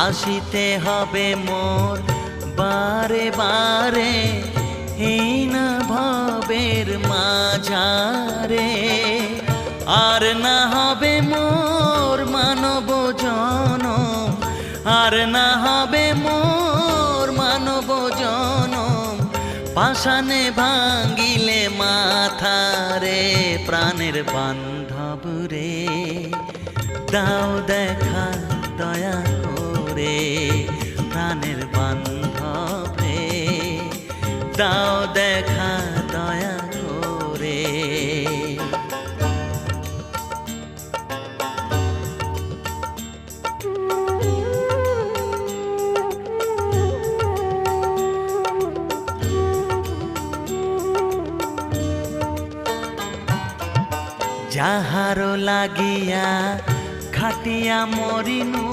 আসিতে হবে মোর বারে বারে এই না ভবের মাঝারে। আর না হবে মোর মানব জনম, আর না হবে মোর মানব জনম, পাষাণে ভাঙ্গিলে মাথারে। প্রাণের বান্ধব রে দাও দেখা দয়া করে, প্রাণের বান্ধব রে দাও দেখা দয়া করে। যাহারো লাগিয়া খাটিয়া মরিনু